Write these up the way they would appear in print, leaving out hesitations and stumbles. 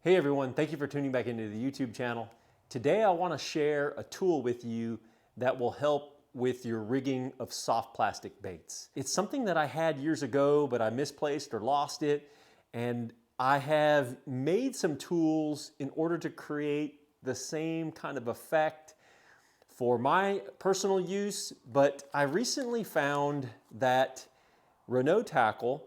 Hey everyone, thank you for tuning back into the YouTube channel. Today I want to share a tool with you that will help with your rigging of soft plastic baits. It's something that I had years ago, but I misplaced or lost it, and I have made some tools in order to create the same kind of effect for my personal use, but I recently found that Renault Tackle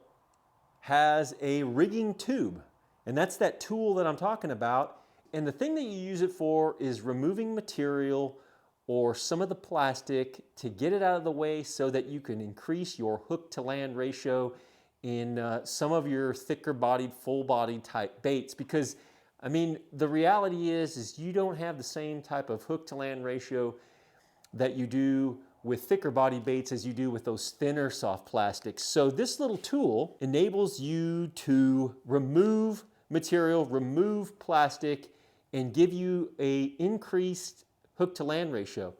has a rigging tube. And that's that tool that I'm talking about. And the thing that you use it for is removing material or some of the plastic to get it out of the way so that you can increase your hook to land ratio in some of your thicker bodied, full bodied type baits. Because I mean, the reality is you don't have the same type of hook to land ratio that you do with thicker body baits as you do with those thinner soft plastics. So this little tool enables you to remove material, remove plastic, and give you a increased hook to land ratio.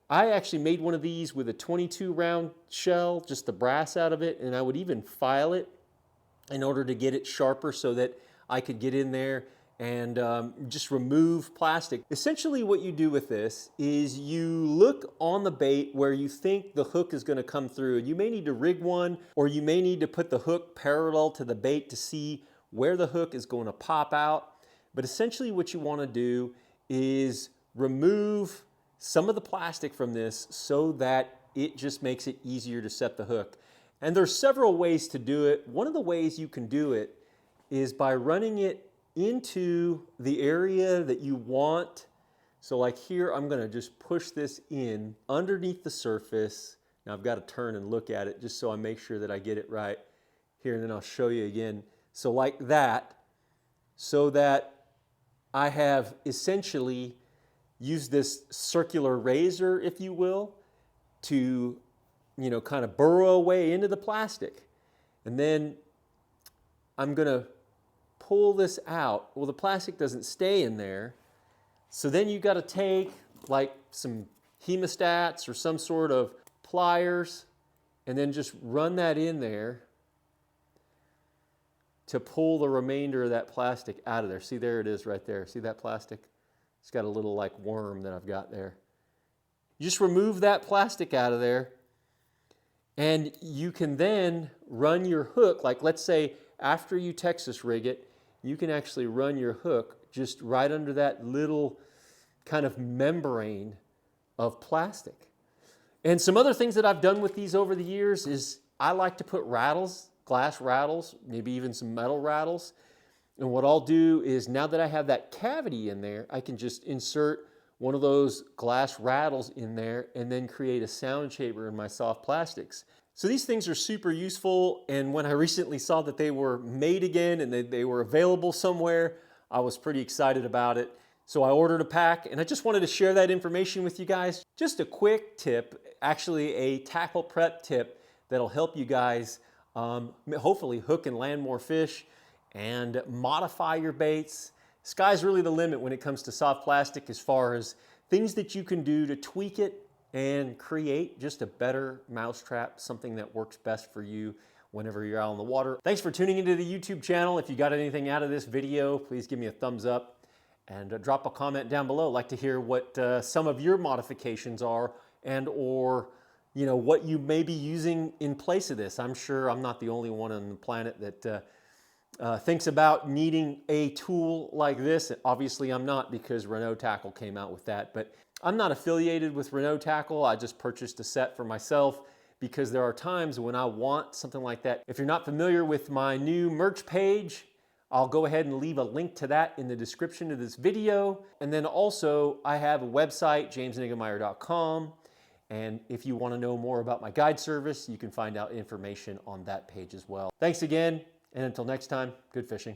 I actually made one of these with a 22 round shell, just the brass out of it, and I would even file it in order to get it sharper so that I could get in there and just remove plastic. Essentially what you do with this is you look on the bait where you think the hook is going to come through. You may need to rig one, or you may need to put the hook parallel to the bait to see where the hook is going to pop out. But essentially what you want to do is remove some of the plastic from this so that it just makes it easier to set the hook. And there's several ways to do it. One of the ways you can do it is by running it into the area that you want. So like here, I'm gonna just push this in underneath the surface. Now I've got to turn and look at it just so I make sure that I get it right here, and then I'll show you again. So like that, so that I have essentially used this circular razor, if you will, to, you know, kind of burrow away into the plastic. And then I'm gonna pull this out. Well, the plastic doesn't stay in there. So then you got to take like some hemostats or some sort of pliers and then just run that in there to pull the remainder of that plastic out of there. See, there it is right there. See that plastic? It's got a little like worm that I've got there. You just remove that plastic out of there, and you can then run your hook. Like let's say after you Texas rig it, you can actually run your hook just right under that little kind of membrane of plastic. And some other things that I've done with these over the years is I like to put rattles, glass rattles, maybe even some metal rattles. And what I'll do is, now that I have that cavity in there, I can just insert one of those glass rattles in there and then create a sound chamber in my soft plastics. So these things are super useful, and when I recently saw that they were made again and they were available somewhere, I was pretty excited about it. So I ordered a pack, and I just wanted to share that information with you guys. Just a quick tip, actually a tackle prep tip that'll help you guys hopefully hook and land more fish and modify your baits. Sky's really the limit when it comes to soft plastic as far as things that you can do to tweak it and create just a better mousetrap, something that works best for you whenever you're out on the water. Thanks for tuning into the YouTube channel. If you got anything out of this video, please give me a thumbs up and drop a comment down below. I'd like to hear what some of your modifications are, and or what you may be using in place of this. I'm sure I'm not the only one on the planet that thinks about needing a tool like this. Obviously I'm not, because Renault Tackle came out with that, but I'm not affiliated with Renault Tackle. I just purchased a set for myself because there are times when I want something like that. If you're not familiar with my new merch page, I'll go ahead and leave a link to that in the description of this video. And then also I have a website, jamesniggemeyer.com. And if you want to know more about my guide service, you can find out information on that page as well. Thanks again. And until next time, good fishing.